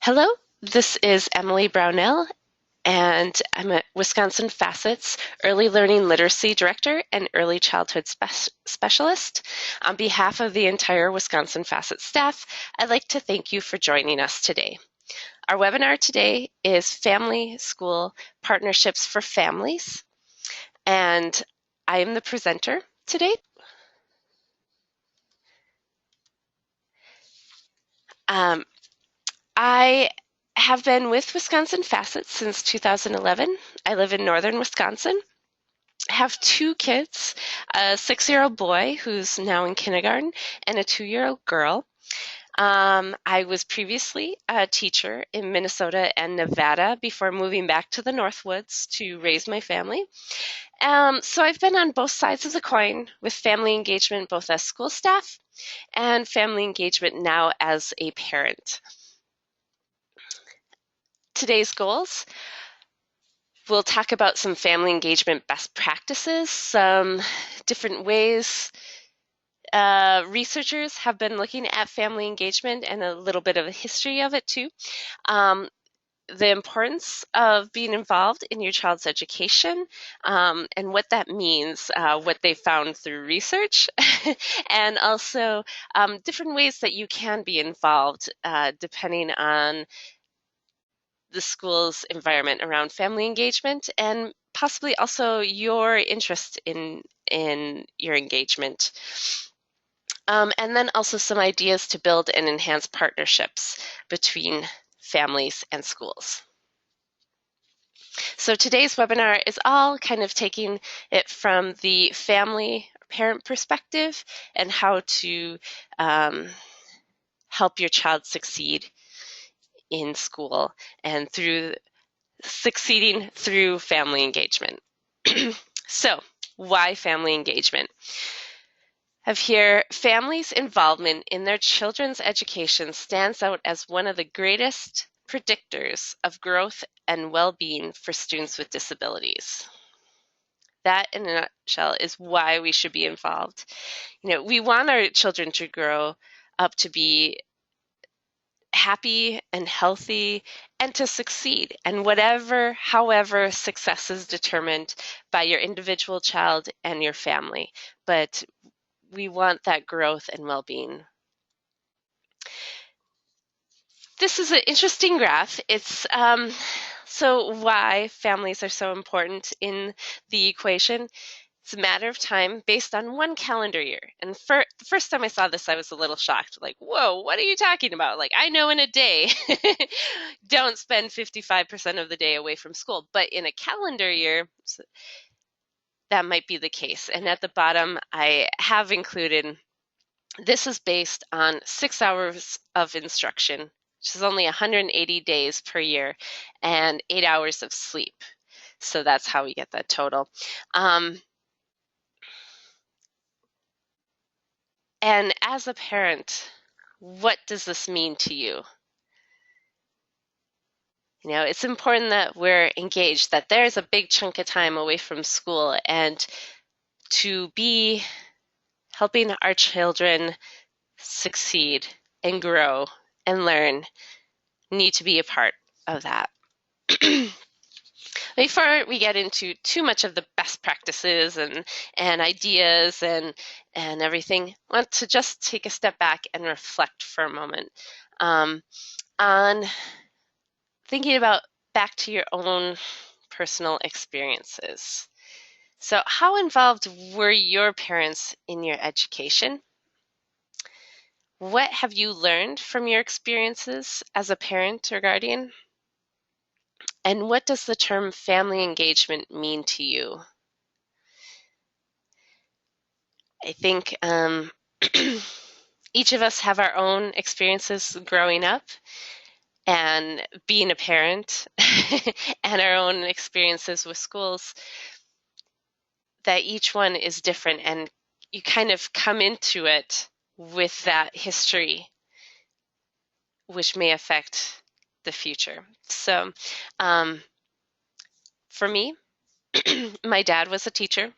Hello, this is Emily Brownell, and I'm a Wisconsin Facets Early Learning Literacy Director and Early Childhood Specialist. On behalf of the entire Wisconsin Facets staff, I'd like to thank you for joining us today. Our webinar today is Family School Partnerships for Families, and I am the presenter today. I have been with Wisconsin Facets since 2011. I live in northern Wisconsin. I have two kids, a 6-year-old boy who's now in kindergarten and a 2-year-old girl. I was previously a teacher in Minnesota and Nevada before moving back to the Northwoods to raise my family. So I've been on both sides of the coin with family engagement, both as school staff and family engagement now as a parent. Today's goals. We'll talk about some family engagement best practices, some different ways researchers have been looking at family engagement and a little bit of a history of it too. The importance of being involved in your child's education and what that means, what they found through research, and also different ways that you can be involved depending on the school's environment around family engagement and possibly also your interest in your engagement. And then also some ideas to build and enhance partnerships between families and schools. So today's webinar is all kind of taking it from the family parent perspective and how to help your child succeed in school and through succeeding through family engagement. So, why family engagement? Have here, families' involvement in their children's education stands out as one of the greatest predictors of growth and well-being for students with disabilities. That, in a nutshell, is why we should be involved. We want our children to grow up to be happy and healthy and to succeed. And however success is determined by your individual child and your family. But we want that growth and well-being. This is an interesting graph. It's so why families are so important in the equation. It's a matter of time based on one calendar year. And the first time I saw this, I was a little shocked. Like, whoa, what are you talking about? Like, I know in a day, don't spend 55% of the day away from school. But in a calendar year, that might be the case. And at the bottom, I have included, this is based on 6 hours of instruction, which is only 180 days per year, and 8 hours of sleep. So that's how we get that total. And as a parent, what does this mean to you? It's important that we're engaged, that there's a big chunk of time away from school, and to be helping our children succeed and grow and learn need to be a part of that. Before we get into too much of the best practices and ideas and everything, I want to just take a step back and reflect for a moment on thinking about back to your own personal experiences. So how involved were your parents in your education? What have you learned from your experiences as a parent or guardian? And what does the term family engagement mean to you? I think each of us have our own experiences growing up and being a parent and our own experiences with schools, that each one is different, and you kind of come into it with that history, which may affect the future. So for me, my dad was a teacher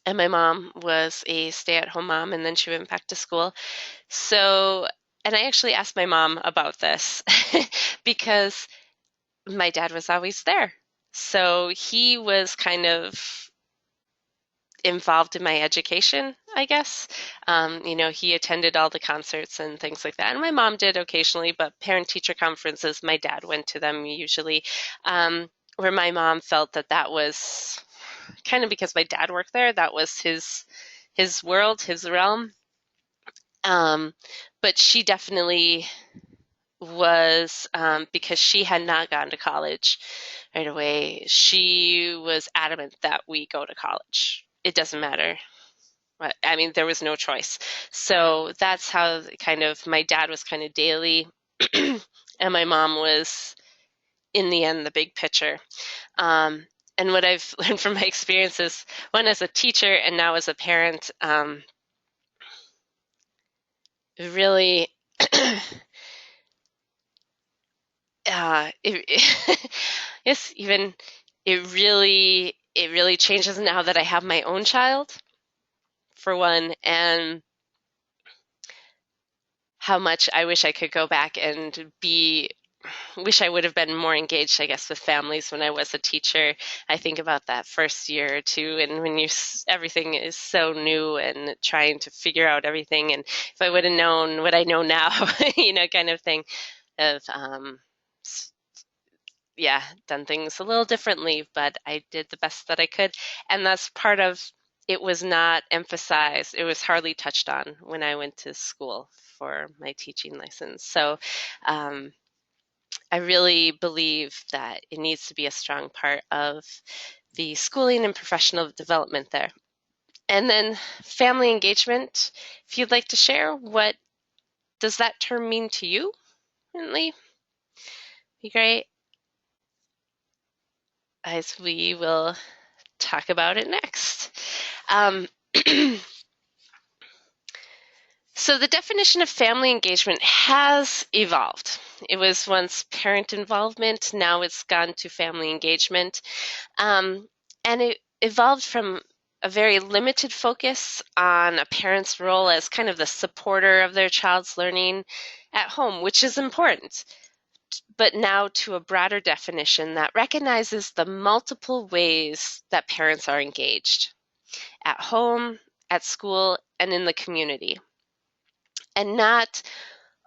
and my mom was a stay-at-home mom, and then she went back to school. So and I actually asked my mom about this because my dad was always there. So he was kind of involved in my education, I guess. He attended all the concerts and things like that. And my mom did occasionally, but parent-teacher conferences, my dad went to them usually, where my mom felt that that was kind of because my dad worked there, that was his world, his realm. Um, but she definitely was, because she had not gone to college right away, she was adamant that we go to college. It doesn't matter. I mean, there was no choice. So that's how kind of my dad was kind of daily, and my mom was, in the end, the big picture. And what I've learned from my experiences, one as a teacher and now as a parent, really, yes, even it really changes now that I have my own child, for one, and how much I wish I could go back and wish I would have been more engaged, I guess, with families when I was a teacher. I think about that first year or two, and when everything is so new and trying to figure out everything, and if I would have known what I know now, kind of thing of, yeah, done things a little differently, but I did the best that I could. And that's part of it, was not emphasized. It was hardly touched on when I went to school for my teaching license. So I really believe that it needs to be a strong part of the schooling and professional development there. And then family engagement, if you'd like to share, what does that term mean to you, Bentley? Be great, as we will talk about it next. Um, so the definition of family engagement has evolved. It was once parent involvement, now it's gone to family engagement. And it evolved from a very limited focus on a parent's role as kind of the supporter of their child's learning at home, which is important, but now to a broader definition that recognizes the multiple ways that parents are engaged at home, at school, and in the community. And not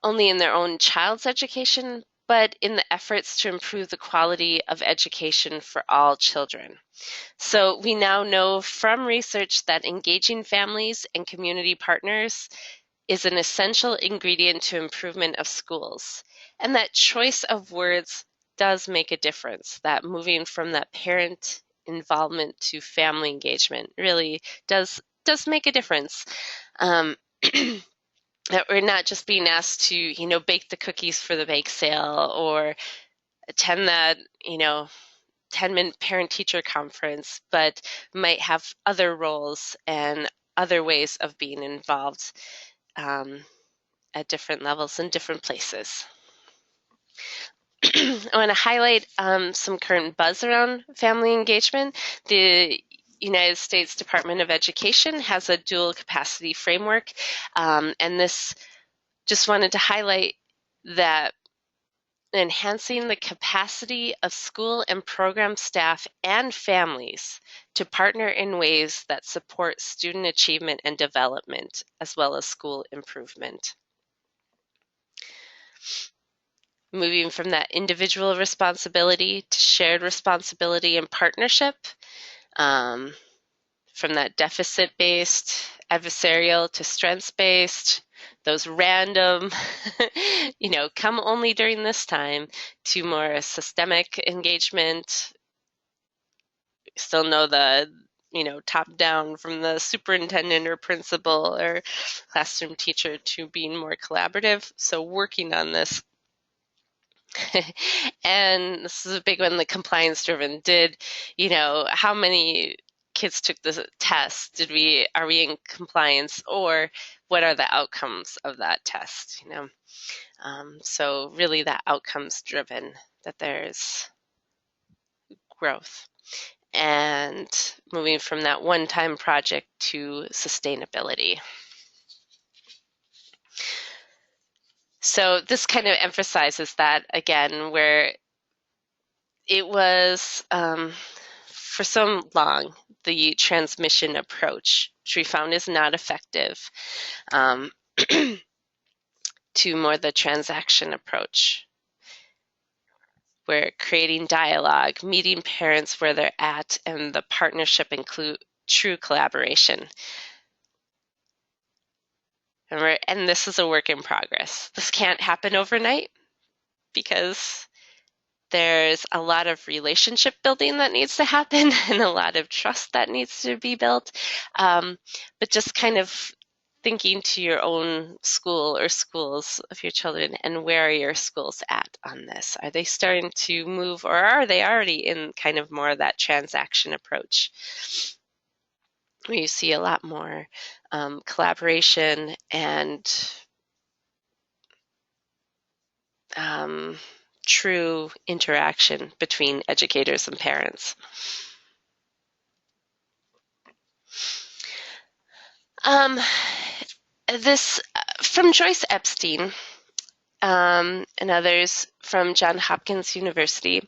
only in their own child's education, but in the efforts to improve the quality of education for all children. So we now know from research that engaging families and community partners is an essential ingredient to improvement of schools. And that choice of words does make a difference, that moving from that parent involvement to family engagement really does make a difference. That we're not just being asked to, bake the cookies for the bake sale or attend that, 10-minute parent-teacher conference, but might have other roles and other ways of being involved at different levels in different places. I want to highlight some current buzz around family engagement. The United States Department of Education has a dual capacity framework, and this just wanted to highlight that enhancing the capacity of school and program staff and families to partner in ways that support student achievement and development, as well as school improvement. Moving from that individual responsibility to shared responsibility and partnership, from that deficit-based, adversarial to strengths-based, those random, come only during this time, to more systemic engagement. Still know the, top down from the superintendent or principal or classroom teacher to being more collaborative. So working on this. And this is a big one, the compliance driven. How many kids took the test? Are we in compliance, or what are the outcomes of that test? So really that outcomes driven, that there's growth, and moving from that one-time project to sustainability. So this kind of emphasizes that again, where it was for so long the transmission approach, which we found is not effective, um, to more the transaction approach. We're creating dialogue, meeting parents where they're at, and the partnership include true collaboration. And this is a work in progress. This can't happen overnight because there's a lot of relationship building that needs to happen and a lot of trust that needs to be built. But just kind of thinking to your own school or schools of your children, and where are your schools at on this? Are they starting to move, or are they already in kind of more of that transaction approach, where you see a lot more collaboration and true interaction between educators and parents? This from Joyce Epstein and others from Johns Hopkins University.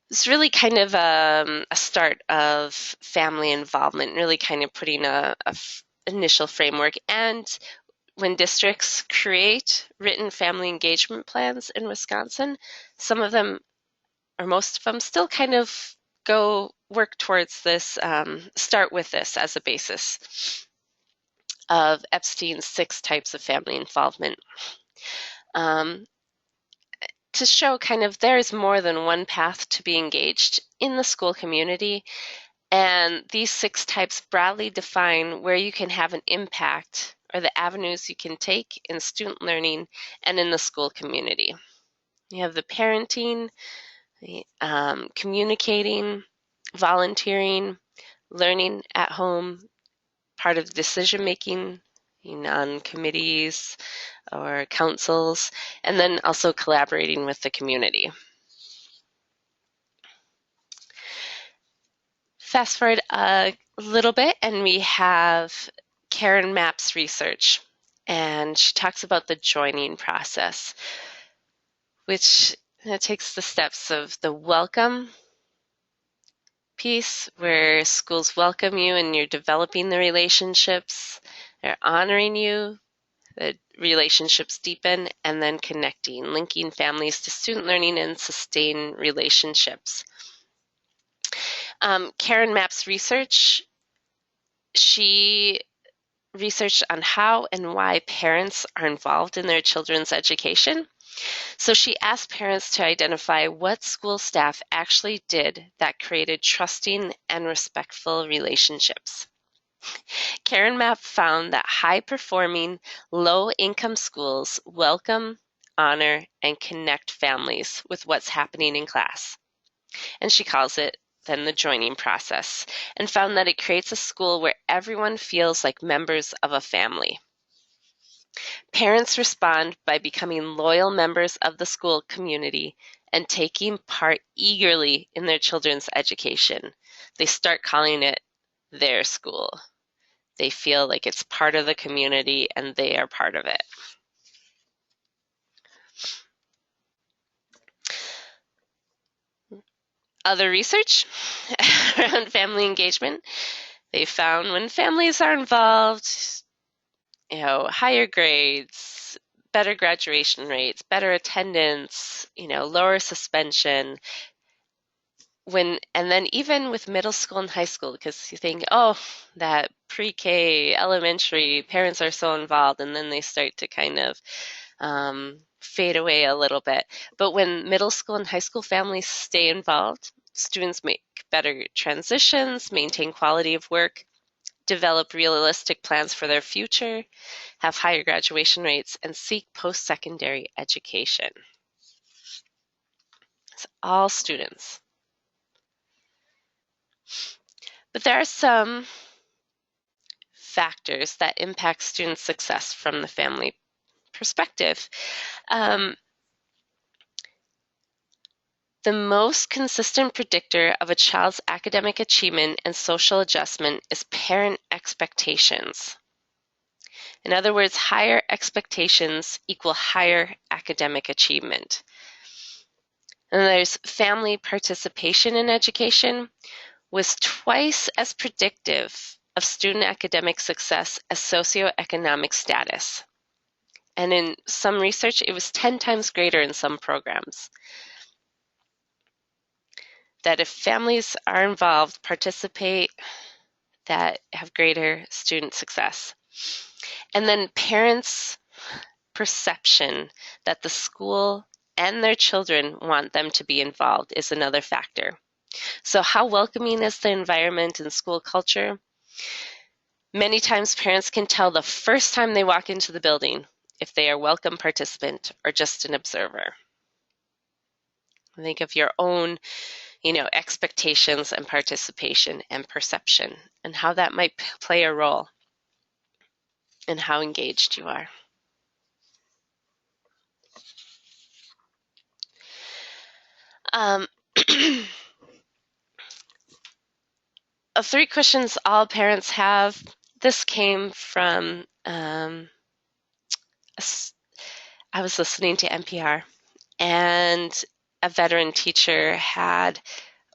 It's really kind of a start of family involvement, really kind of putting a initial framework. And when districts create written family engagement plans in Wisconsin, some of them, or most of them, still kind of go work towards this, start with this as a basis of Epstein's 6 types of family involvement. To show kind of there's more than one path to be engaged in the school community, and these 6 types broadly define where you can have an impact or the avenues you can take in student learning and in the school community. You have the parenting, communicating, volunteering, learning at home, part of decision making on committees or councils, and then also collaborating with the community. Fast forward a little bit, and we have Karen Mapp's research, and she talks about the joining process, which takes the steps of the welcome piece, where schools welcome you and you're developing the relationships, they're honoring you, the relationships deepen, and then connecting, linking families to student learning and sustain relationships. Karen Mapp's research, she researched on how and why parents are involved in their children's education. So she asked parents to identify what school staff actually did that created trusting and respectful relationships. Karen Mapp found that high-performing, low-income schools welcome, honor, and connect families with what's happening in class. And she calls it then the joining process, and found that it creates a school where everyone feels like members of a family. Parents respond by becoming loyal members of the school community and taking part eagerly in their children's education. They start calling it their school. They feel like it's part of the community and they are part of it. Other research around family engagement, they found when families are involved, higher grades, better graduation rates, better attendance, lower suspension. And then even with middle school and high school, because you think, oh, that pre-K, elementary, parents are so involved, and then they start to kind of fade away a little bit. But when middle school and high school families stay involved, students make better transitions, maintain quality of work, develop realistic plans for their future, have higher graduation rates, and seek post-secondary education. It's all students. But there are some factors that impact student success from the family perspective. The most consistent predictor of a child's academic achievement and social adjustment is parent expectations. In other words, higher expectations equal higher academic achievement. And there's family participation in education was twice as predictive of student academic success as socioeconomic status. And in some research, it was 10 times greater in some programs. That if families are involved, participate, that have greater student success. And then parents' perception that the school and their children want them to be involved is another factor. So how welcoming is the environment and school culture? Many times parents can tell the first time they walk into the building if they are a welcome participant or just an observer. Think of your own, expectations and participation and perception and how that might play a role in how engaged you are. Of 3 questions all parents have, this came from, I was listening to NPR, and a veteran teacher had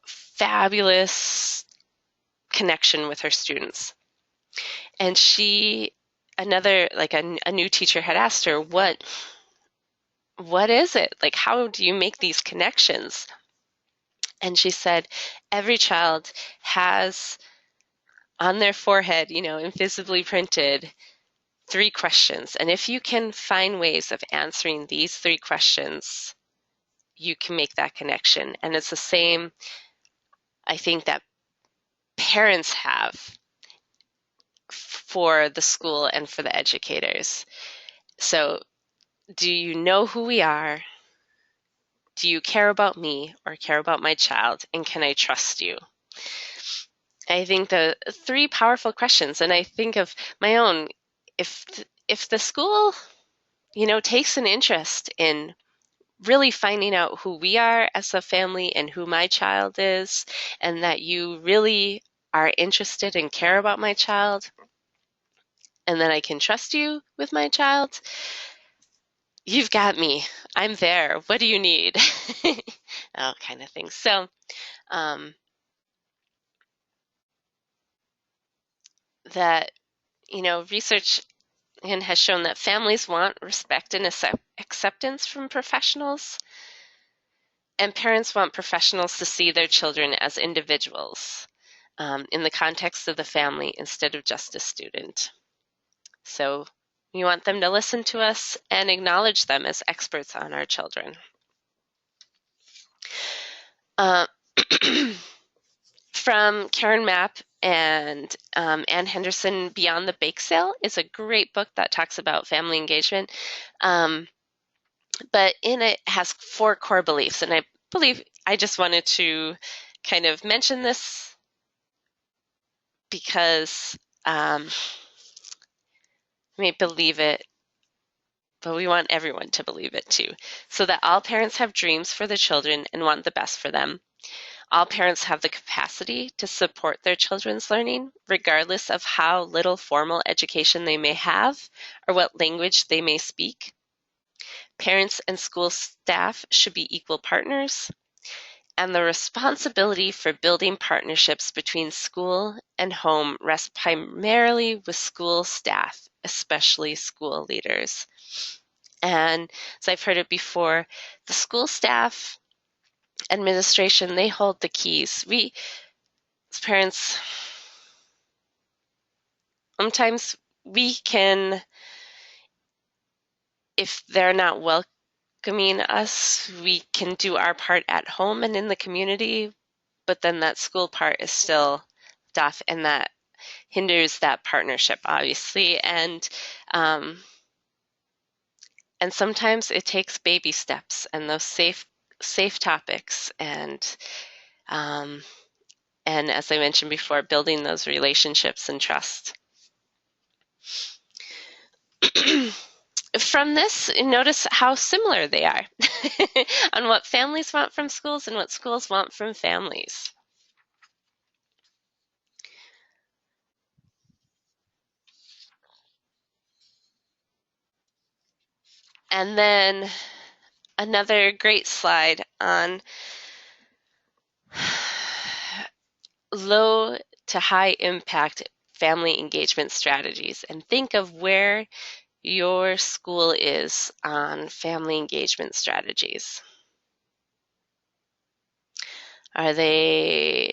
fabulous connection with her students. And a new teacher had asked her, what is it? Like, how do you make these connections? And she said, every child has on their forehead, invisibly printed 3 questions. And if you can find ways of answering these 3 questions, you can make that connection. And it's the same, I think, that parents have for the school and for the educators. So, do you know who we are? Do you care about me or care about my child? And can I trust you? I think the 3 powerful questions, and I think of my own, if the school, takes an interest in really finding out who we are as a family and who my child is, and that you really are interested and care about my child, and that I can trust you with my child, you've got me. I'm there. What do you need? All kind of things. So, that, research has shown that families want respect and acceptance from professionals, and parents want professionals to see their children as individuals in the context of the family instead of just a student. So we want them to listen to us and acknowledge them as experts on our children. From Karen Mapp and Ann Henderson, Beyond the Bake Sale is a great book that talks about family engagement. But in it has 4 core beliefs, and I believe I just wanted to kind of mention this because you may believe it, but we want everyone to believe it too. So that all parents have dreams for their children and want the best for them. All parents have the capacity to support their children's learning, regardless of how little formal education they may have or what language they may speak. Parents and school staff should be equal partners, and the responsibility for building partnerships between school and home rests primarily with school staff, especially school leaders. And as I've heard it before, the school staff, administration, they hold the keys. We, as parents, sometimes we can, if they're not welcoming us, we can do our part at home and in the community, but then that school part is still tough, and that hinders that partnership, obviously. And sometimes it takes baby steps and those safe topics, and as I mentioned before, building those relationships and trust. From this, notice how similar they are on what families want from schools and what schools want from families. And then another great slide on low to high impact family engagement strategies, and think of where your school is on family engagement strategies. Are they,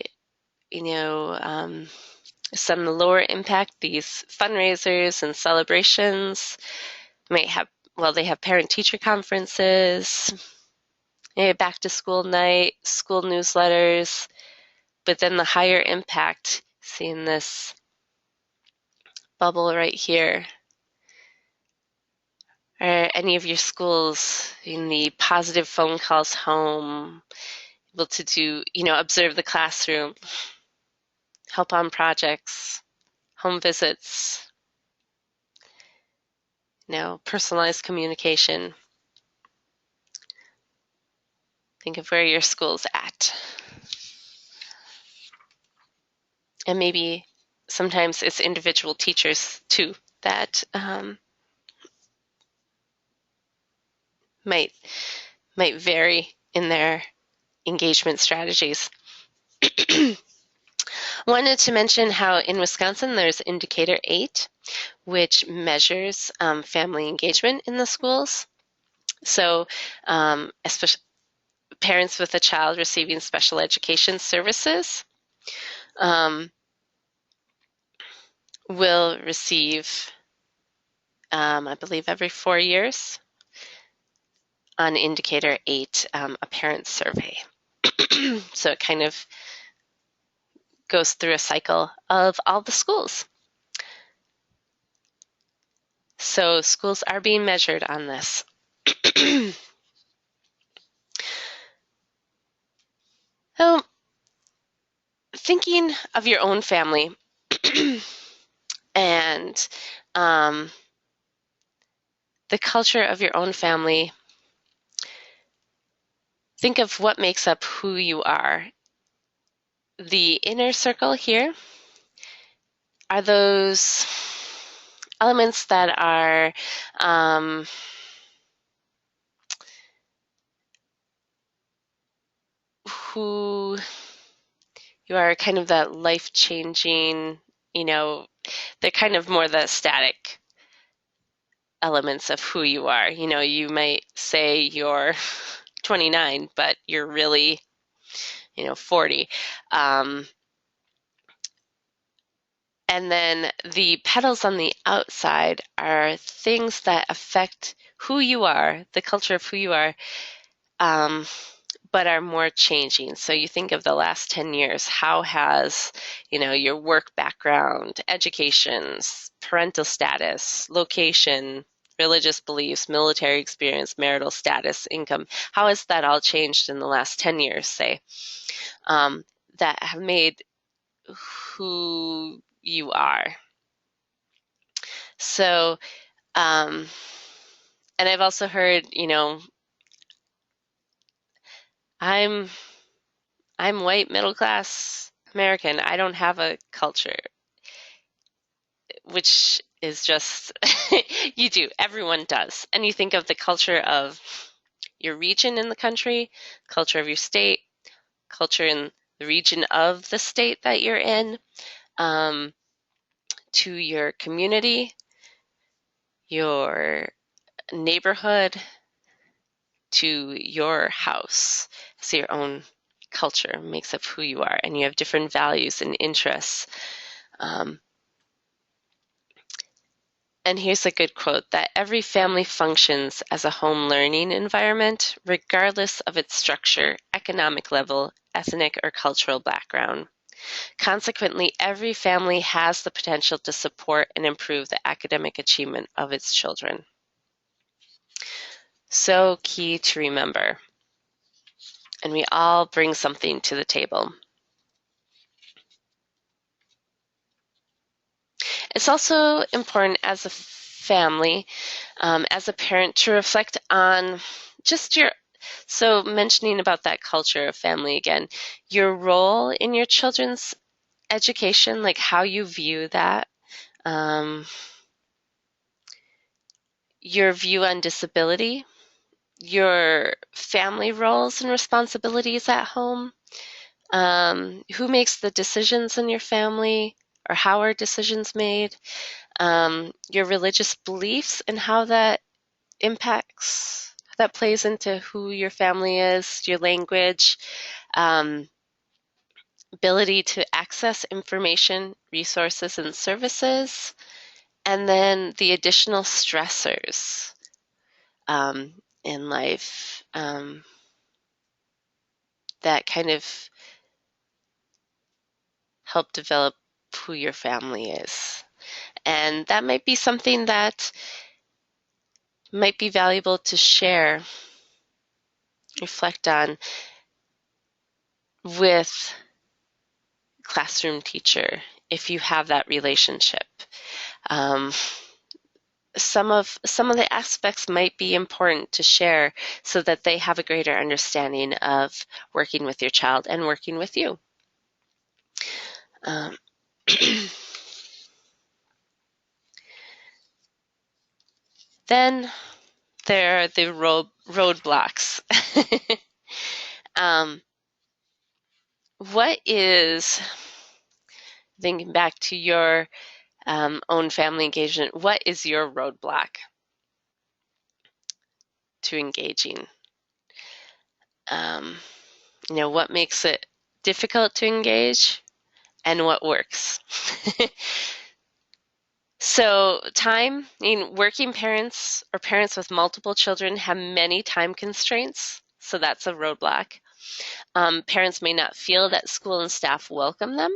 some lower impact, these fundraisers and celebrations might have, they have parent-teacher conferences, maybe back to school night, school newsletters, but then the higher impact, seeing this bubble right here. Are any of your schools in the positive phone calls home, able to do, observe the classroom, help on projects, home visits, personalized communication? Think of where your school's at. And maybe sometimes it's individual teachers too that might vary in their engagement strategies. Wanted to mention how in Wisconsin there's Indicator 8, which measures family engagement in the schools. So especially parents with a child receiving special education services will receive, I believe, every 4 years on Indicator 8, a parent survey. So it kind of goes through a cycle of all the schools. So schools are being measured on this. So thinking of your own family and the culture of your own family, think of what makes up who you are. The inner circle here are those elements that are who you are, kind of that life-changing, they're kind of more the static elements of who you are. You might say you're 29, but you're really, 40. And then the petals on the outside are things that affect who you are, the culture of who you are, but are more changing. So you think of the last 10 years, how has, your work background, educations, parental status, location, religious beliefs, military experience, marital status, income, how has that all changed in the last 10 years, say, that have made who you are? So, and I've also heard, I'm white, middle class American. I don't have a culture, which is just, you do. Everyone does. And you think of the culture of your region in the country, culture of your state, culture in the region of the state that you're in, to your community, your neighborhood, to your house. So your own culture makes up who you are, and you have different values and interests. And here's a good quote, that every family functions as a home learning environment, regardless of its structure, economic level, ethnic or cultural background. Consequently, every family has the potential to support and improve the academic achievement of its children. So key to remember. And we all bring something to the table. It's also important as a family, as a parent, to reflect on just so mentioning about that culture of family again, your role in your children's education, like how you view that, your view on disability, your family roles and responsibilities at home, who makes the decisions in your family or how are decisions made, your religious beliefs and how that impacts, that plays into who your family is, your language, um, ability to access information, resources, and services, and then the additional stressors in life that kind of help develop who your family is. And that might be something that might be valuable to share, reflect on with classroom teacher if you have that relationship. Um, some of the aspects might be important to share so that they have a greater understanding of working with your child and working with you. Um, then there are the roadblocks. What is, thinking back to your own family engagement, what is your roadblock to engaging? What makes it difficult to engage and what works? So time, working parents or parents with multiple children have many time constraints, so that's a roadblock. Parents may not feel that school and staff welcome them.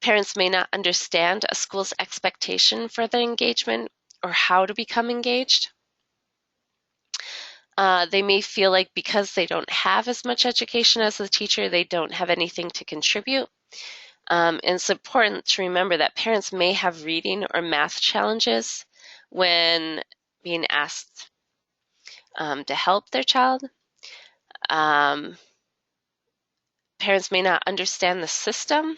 Parents may not understand a school's expectation for their engagement or how to become engaged. They may feel like because they don't have as much education as the teacher, they don't have anything to contribute. And it's important to remember that parents may have reading or math challenges when being asked to help their child. Parents may not understand the system.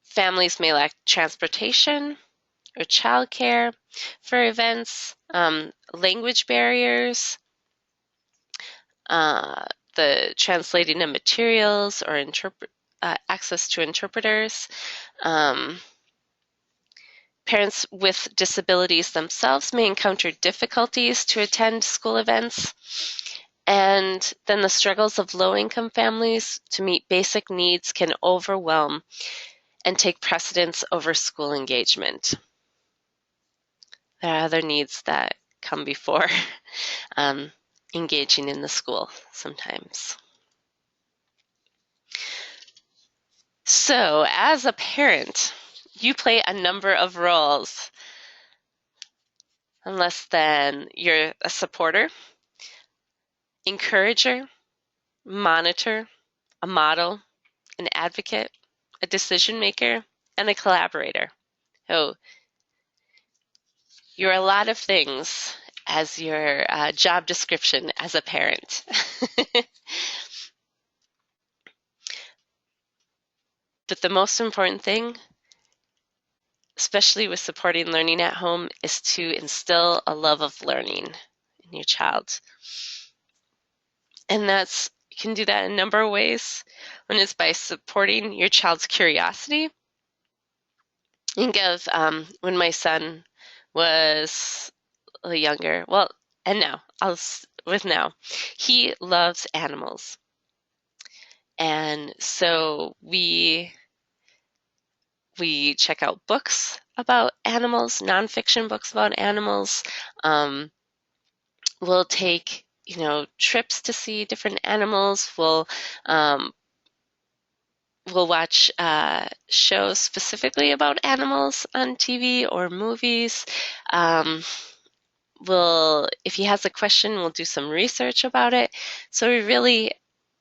Families may lack transportation or childcare for events, language barriers, the translating of materials or access to interpreters. Parents with disabilities themselves may encounter difficulties to attend school events. And then the struggles of low-income families to meet basic needs can overwhelm and take precedence over school engagement. There are other needs that come before engaging in the school sometimes. So, as a parent, you play a number of roles. Unless then you're a supporter, encourager, monitor, a model, an advocate, a decision maker, and a collaborator. So you're a lot of things as your job description as a parent. But the most important thing, especially with supporting learning at home, is to instill a love of learning in your child. And you can do that in a number of ways. One is by supporting your child's curiosity. Think of when my son was younger, well, and now, he loves animals. And so we check out books about animals, nonfiction books about animals. We'll take, trips to see different animals. We'll watch shows specifically about animals on TV or movies. If he has a question, we'll do some research about it. So we really,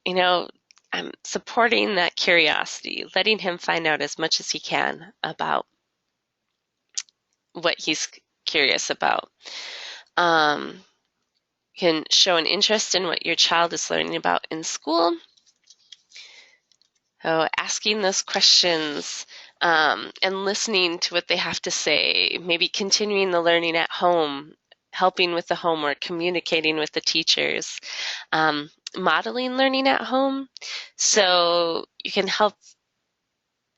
I'm supporting that curiosity, letting him find out as much as he can about what he's curious about. You can show an interest in what your child is learning about in school. So asking those questions, and listening to what they have to say, maybe continuing the learning at home, helping with the homework, communicating with the teachers, modeling learning at home. So you can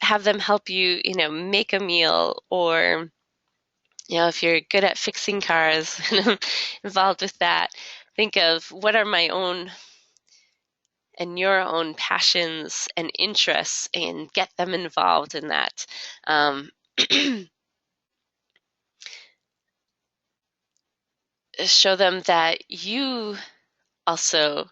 have them help you, make a meal, or, if you're good at fixing cars and involved with that, think of what are my own and your own passions and interests and get them involved in that. Show them that you also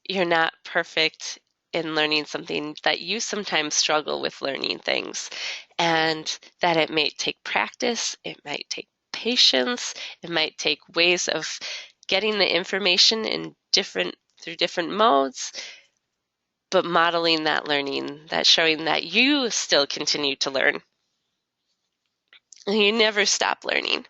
you're not perfect in learning something, that you sometimes struggle with learning things, and that it may take practice, it might take patience, it might take ways of getting the information through different modes, but modeling that learning, that showing that you still continue to learn. You never stop learning.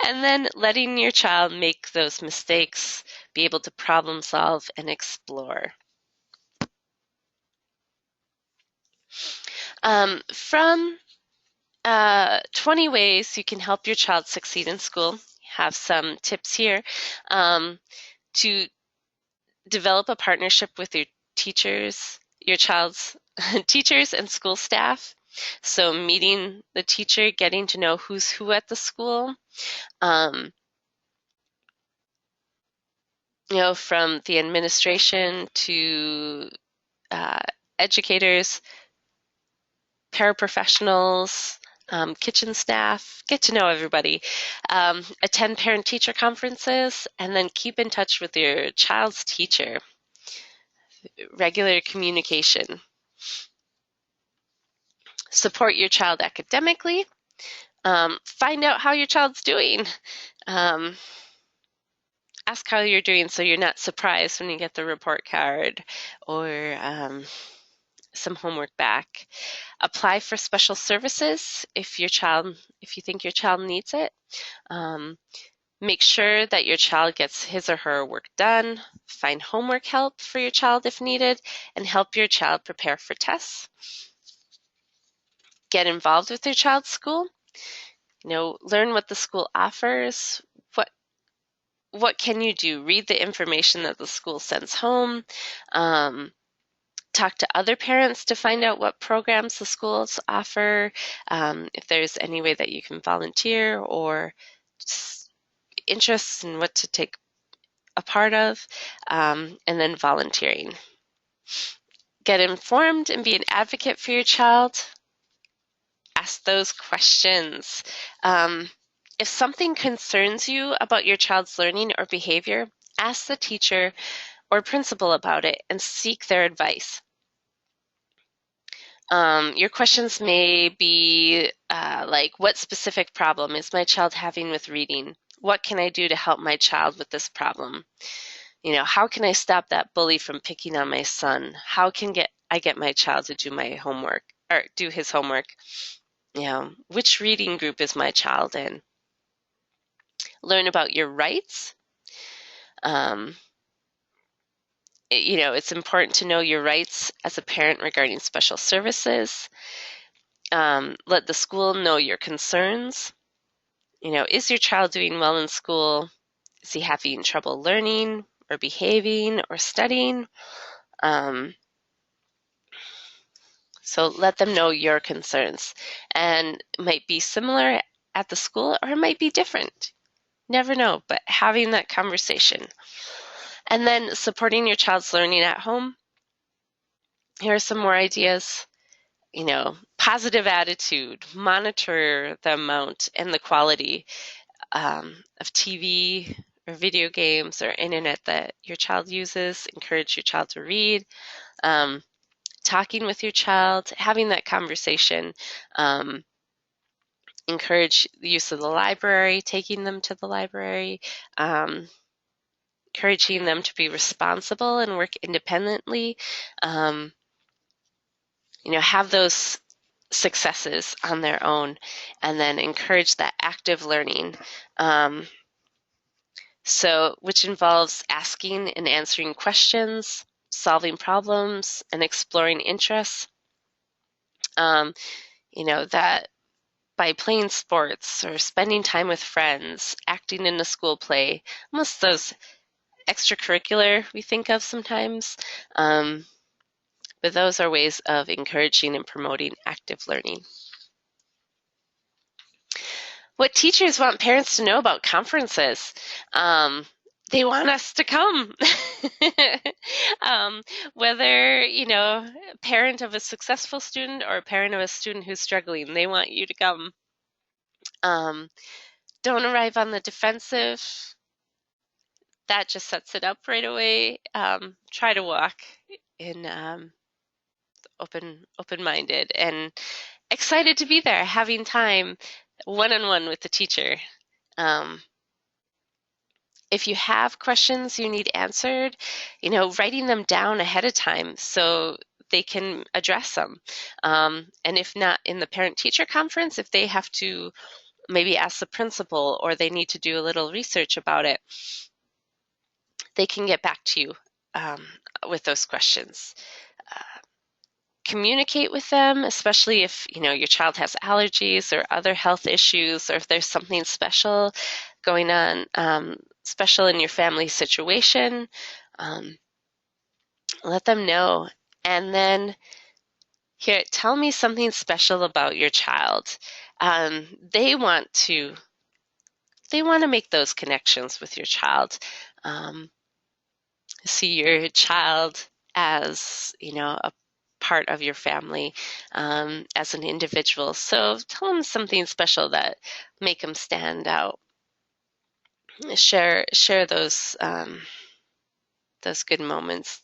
And then letting your child make those mistakes, be able to problem solve and explore. From 20 ways you can help your child succeed in school, have some tips here. To develop a partnership with your teachers, your child's teachers and school staff. So meeting the teacher, getting to know who's who at the school. From the administration to educators, paraprofessionals, kitchen staff, get to know everybody. Attend parent-teacher conferences, and then keep in touch with your child's teacher. Regular communication. Support your child academically. Find out how your child's doing. Ask how you're doing so you're not surprised when you get the report card or some homework back. Apply for special services if you think your child needs it. Make sure that your child gets his or her work done. Find homework help for your child if needed, and help your child prepare for tests. Get involved with your child's school. Learn what the school offers. What can you do? Read the information that the school sends home. Talk to other parents to find out what programs the schools offer, if there's any way that you can volunteer or interests in what to take a part of, and then volunteering. Get informed and be an advocate for your child. Ask those questions. If something concerns you about your child's learning or behavior, ask the teacher or principal about it and seek their advice. Your questions may be like, what specific problem is my child having with reading? What can I do to help my child with this problem? How can I stop that bully from picking on my son? How can I get my child to do my homework or do his homework? Which reading group is my child in? Learn about your rights. It's important to know your rights as a parent regarding special services. Let the school know your concerns. Is your child doing well in school? Is he having trouble learning or behaving or studying? So let them know your concerns. And it might be similar at the school or it might be different. Never know, but having that conversation. And then supporting your child's learning at home. Here are some more ideas. Positive attitude, monitor the amount and the quality of TV or video games or internet that your child uses. Encourage your child to read. Talking with your child, having that conversation. Encourage the use of the library, taking them to the library. Encouraging them to be responsible and work independently. Have those successes on their own, and then encourage that active learning. Which involves asking and answering questions, solving problems, and exploring interests. That by playing sports or spending time with friends, acting in a school play, almost those extracurricular we think of sometimes. But those are ways of encouraging and promoting active learning. What teachers want parents to know about conferences? They want us to come. Whether, a parent of a successful student or a parent of a student who's struggling, they want you to come. Don't arrive on the defensive. That just sets it up right away. Try to walk in open-minded and excited to be there, having time one-on-one with the teacher. If you have questions you need answered, writing them down ahead of time so they can address them. And if not in the parent-teacher conference, if they have to maybe ask the principal or they need to do a little research about it, they can get back to you with those questions. Communicate with them, especially if your child has allergies or other health issues, or if there's something special going on, special in your family situation. Let them know. And then here, tell me something special about your child. They want to make those connections with your child. See your child as a part of your family, as an individual. So tell them something special that make them stand out. Share those good moments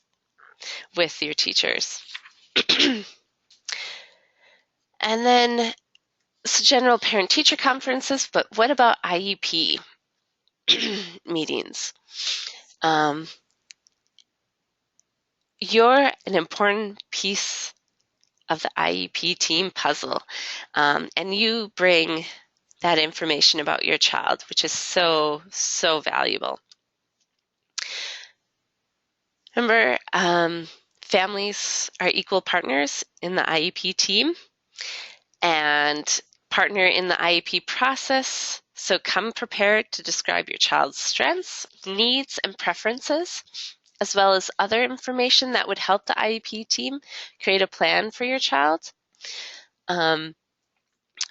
with your teachers. And then general parent-teacher conferences, but what about IEP meetings? You're an important piece of the IEP team puzzle, and you bring that information about your child, which is so, so valuable. Remember, families are equal partners in the IEP team and partner in the IEP process. So come prepared to describe your child's strengths, needs, and preferences, as well as other information that would help the IEP team create a plan for your child.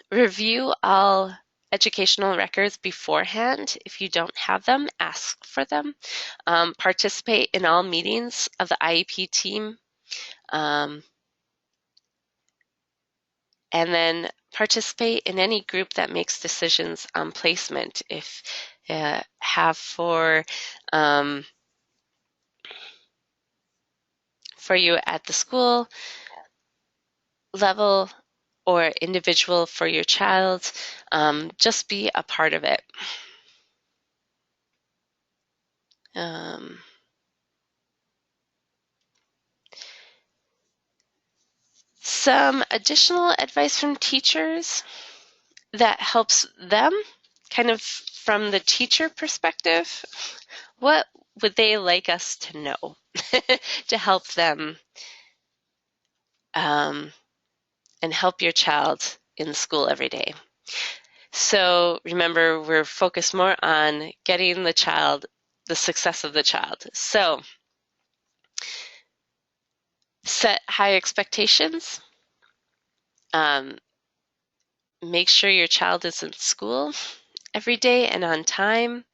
Review all educational records beforehand. If you don't have them, ask for them. Participate in all meetings of the IEP team. And then participate in any group that makes decisions on placement. If have for you at the school level or individual for your child, just be a part of it. Some additional advice from teachers that helps them kind of from the teacher perspective. What would they like us to know to help them and help your child in school every day? So remember, we're focused more on getting the success of the child. So set high expectations. Make sure your child is in school every day and on time.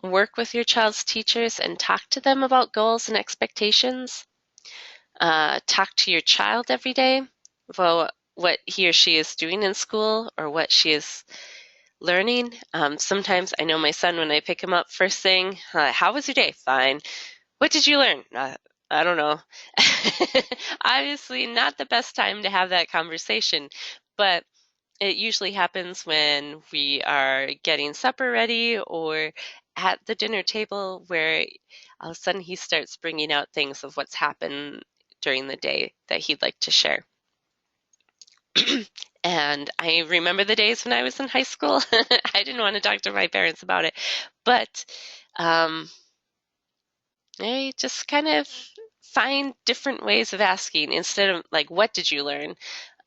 Work with your child's teachers and talk to them about goals and expectations. Talk to your child every day about what he or she is doing in school or what she is learning. Sometimes I know my son, when I pick him up first thing, how was your day? Fine. What did you learn? I don't know. Obviously not the best time to have that conversation, but it usually happens when we are getting supper ready or at the dinner table, where all of a sudden he starts bringing out things of what's happened during the day that he'd like to share. And I remember the days when I was in high school. I didn't want to talk to my parents about it, but I just kind of find different ways of asking instead of like, what did you learn?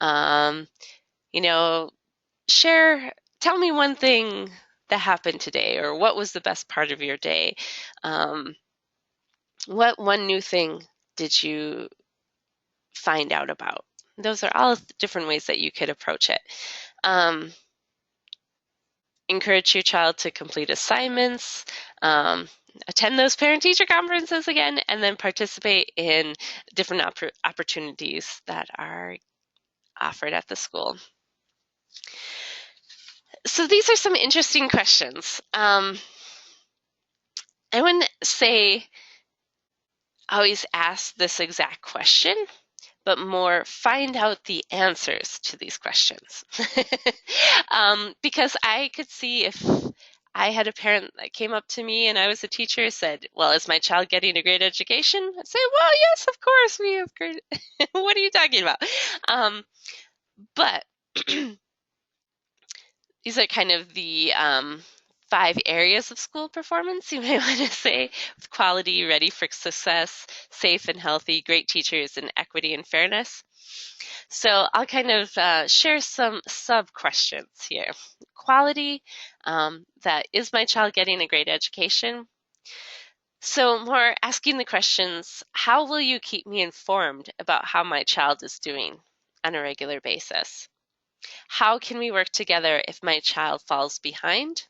You know, tell me one thing that happened today, or what was the best part of your day? What one new thing did you find out about? Those are all different ways that you could approach it. Encourage your child to complete assignments, attend those parent-teacher conferences again, and then participate in different opportunities that are offered at the school. So these are some interesting questions. I wouldn't say always ask this exact question, but more find out the answers to these questions. Because I could see if I had a parent that came up to me and I was a teacher, said, well, is my child getting a great education? I'd say, well, yes, of course we have great. What are you talking about? But these are kind of the 5 areas of school performance, you might want to say, with quality, ready for success, safe and healthy, great teachers, and equity and fairness. So I'll kind of share some sub-questions here. Quality, that is my child getting a great education? So more asking the questions, how will you keep me informed about how my child is doing on a regular basis? How can we work together if my child falls behind?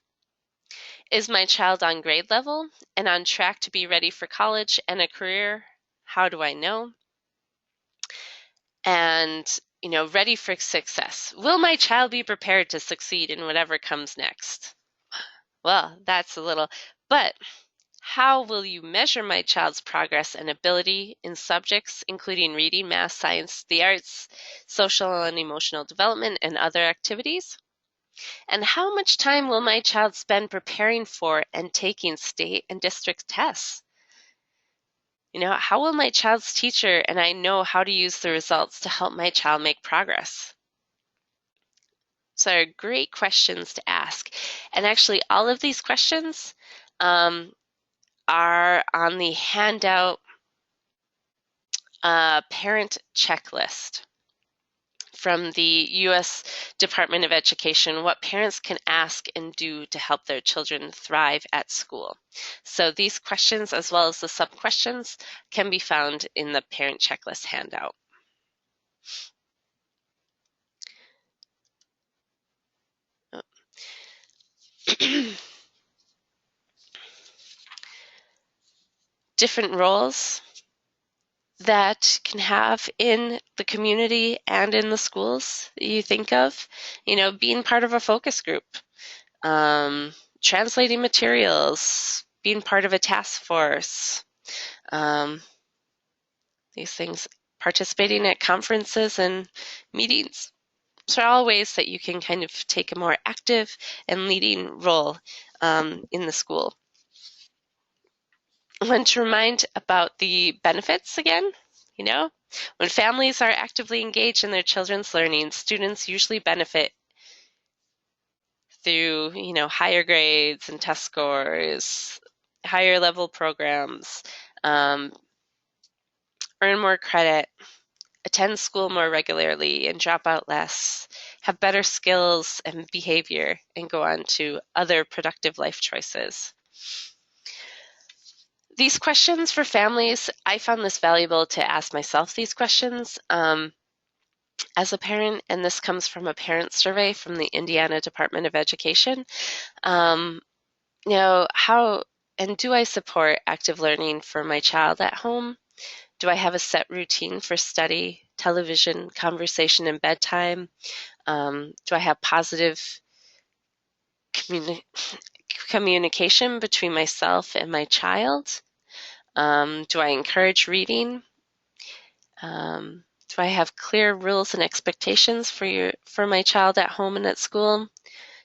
Is my child on grade level and on track to be ready for college and a career? How do I know? And, ready for success. Will my child be prepared to succeed in whatever comes next? Well, that's a little, but how will you measure my child's progress and ability in subjects, including reading, math, science, the arts, social and emotional development, and other activities? And how much time will my child spend preparing for and taking state and district tests? How will my child's teacher and I know how to use the results to help my child make progress? So are great questions to ask. And actually, all of these questions are on the handout parent checklist from the U.S. Department of Education, what parents can ask and do to help their children thrive at school. So these questions, as well as the sub-questions, can be found in the parent checklist handout. Different roles that can have in the community and in the schools that you think of, being part of a focus group, translating materials, being part of a task force, these things, participating at conferences and meetings. So all ways that you can kind of take a more active and leading role in the school. I want to remind about the benefits again. When families are actively engaged in their children's learning, students usually benefit through, higher grades and test scores, higher level programs, earn more credit, attend school more regularly and drop out less, have better skills and behavior, and go on to other productive life choices. These questions for families, I found this valuable to ask myself these questions as a parent, and this comes from a parent survey from the Indiana Department of Education. How and do I support active learning for my child at home? Do I have a set routine for study, television, conversation, and bedtime? Do I have positive communication between myself and my child? Do I encourage reading? Do I have clear rules and expectations for my child at home and at school?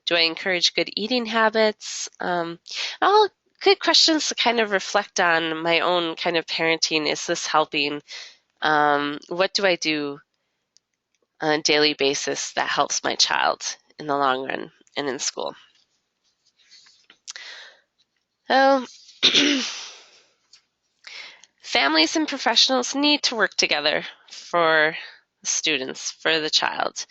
Do I encourage good eating habits? All good questions to kind of reflect on my own kind of parenting. Is this helping? What do I do on a daily basis that helps my child in the long run and in school? So Families and professionals need to work together for students, for the child.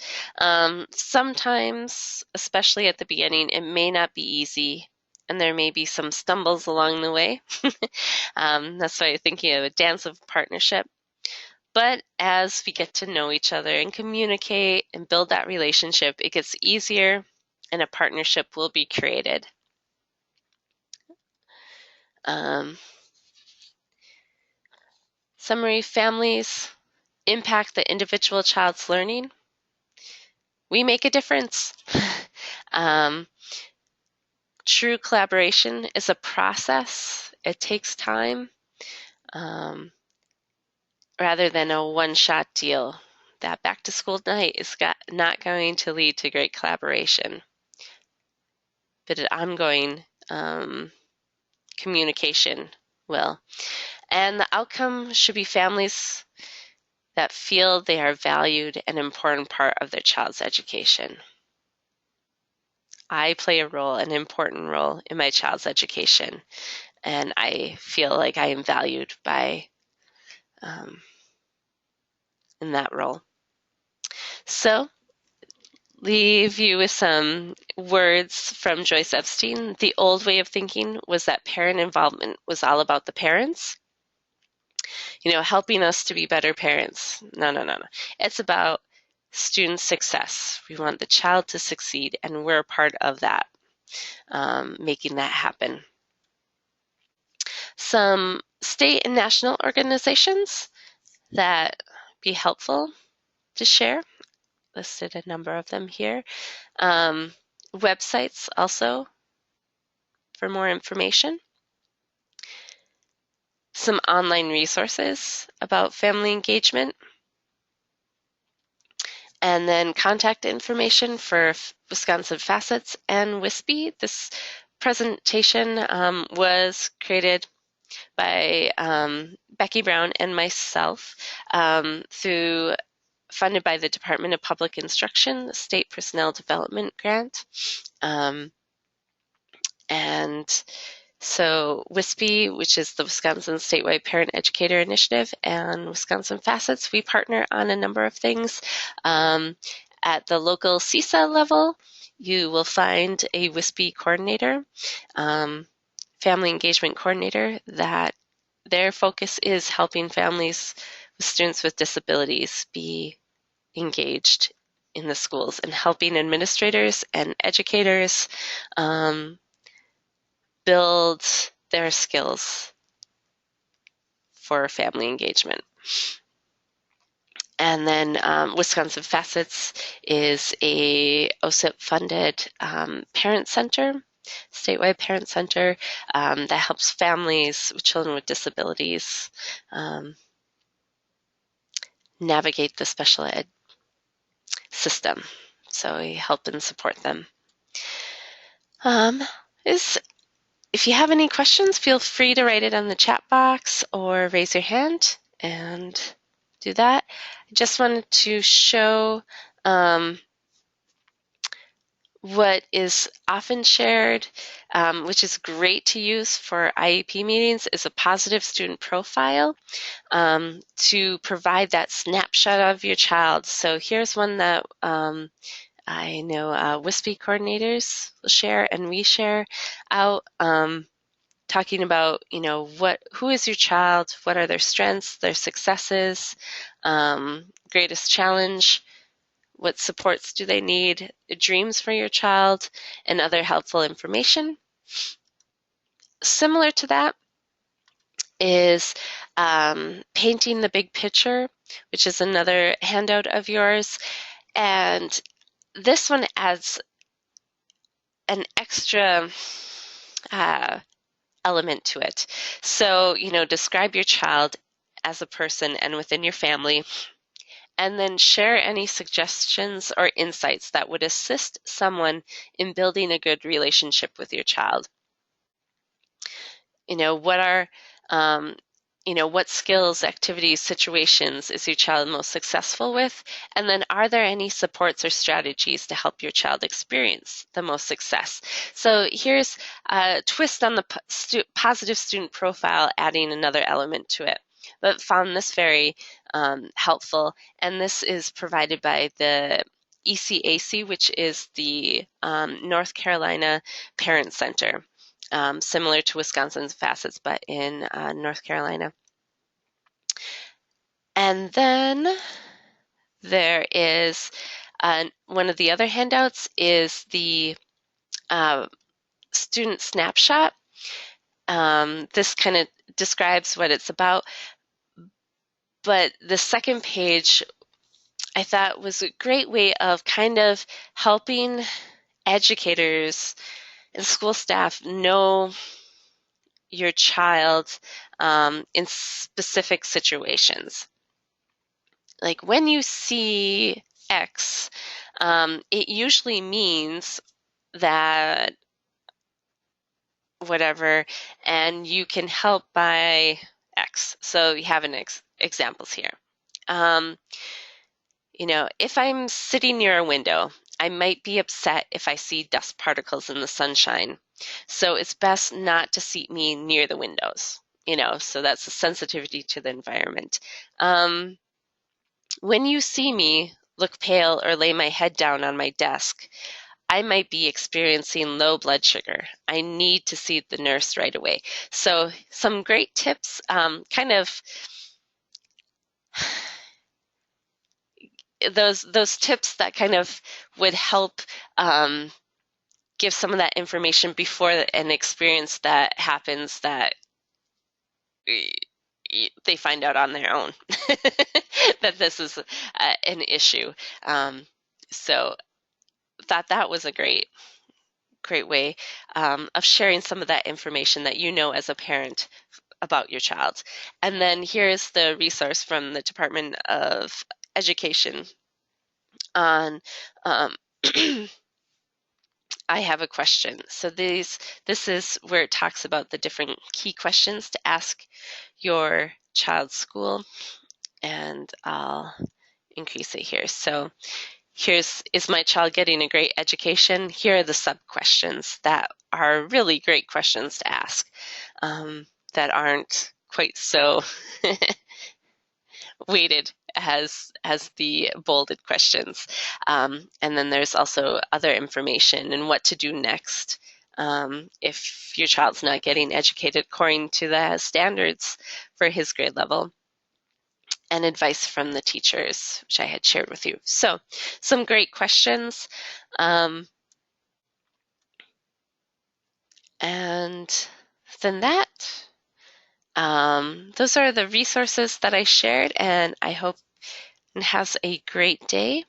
Sometimes, especially at the beginning, it may not be easy and there may be some stumbles along the way. That's why I'm thinking of a dance of partnership. But as we get to know each other and communicate and build that relationship, it gets easier and a partnership will be created. Summary: families impact the individual child's learning. We make a difference. True collaboration is a process. It takes time rather than a one-shot deal. That back-to-school night is not going to lead to great collaboration, but an ongoing communication will. And the outcome should be families that feel they are valued and an important part of their child's education. I play an important role in my child's education, and I feel like I am valued by in that role. So, leave you with some words from Joyce Epstein. The old way of thinking was that parent involvement was all about the parents, helping us to be better parents. No. It's about student success. We want the child to succeed, and we're a part of that, making that happen. Some state and national organizations that be helpful to share. Listed a number of them here. Websites also for more information. Some online resources about family engagement. And then contact information for Wisconsin Facets and WISPE. This presentation was created by Becky Brown and myself funded by the Department of Public Instruction State Personnel Development Grant. And so WISPE, which is the Wisconsin Statewide Parent Educator Initiative, and Wisconsin Facets, we partner on a number of things. At the local CISA level, you will find a WISPE coordinator, family engagement coordinator, that their focus is helping families with students with disabilities be engaged in the schools and helping administrators and educators build their skills for family engagement. And then Wisconsin Facets is a OSIP-funded parent center, statewide parent center that helps families with children with disabilities navigate the special ed system. So we help and support them. If you have any questions, feel free to write it on the chat box or raise your hand and do that. I just wanted to show what is often shared, which is great to use for IEP meetings, is a positive student profile to provide that snapshot of your child. So here's one that I know WISPE coordinators will share, and we share out, talking about, who is your child, what are their strengths, their successes, greatest challenge, what supports do they need, dreams for your child, and other helpful information. Similar to that is painting the big picture, which is another handout of yours. And this one adds an extra element to it. So, describe your child as a person and within your family, and then share any suggestions or insights that would assist someone in building a good relationship with your child. What are what skills, activities, situations is your child most successful with? And then are there any supports or strategies to help your child experience the most success? So here's a twist on the positive student profile, adding another element to it. But found this very helpful, and this is provided by the ECAC, which is the North Carolina Parent Center. Similar to Wisconsin's Facets, but in North Carolina. And then there is one of the other handouts is the student snapshot. This kind of describes what it's about, but the second page I thought was a great way of kind of helping educators and school staff know your child in specific situations. Like when you see X, it usually means that whatever, and you can help by X. So you have examples here. If I'm sitting near a window, I might be upset if I see dust particles in the sunshine. So it's best not to seat me near the windows, so that's a sensitivity to the environment. When you see me look pale or lay my head down on my desk, I might be experiencing low blood sugar. I need to see the nurse right away. So some great tips, kind of those tips that kind of would help give some of that information before an experience that happens that they find out on their own that this is an issue. So thought that was a great way of sharing some of that information that as a parent about your child. And then here's the resource from the Department of Education on I have a question. So this is where it talks about the different key questions to ask your child's school, and I'll increase it here. So is my child getting a great education? Here are the sub-questions that are really great questions to ask that aren't quite so weighted as the bolded questions. And then there's also other information and what to do next if your child's not getting educated according to the standards for his grade level, and advice from the teachers, which I had shared with you. So some great questions. And then those are the resources that I shared, and I hope it has a great day.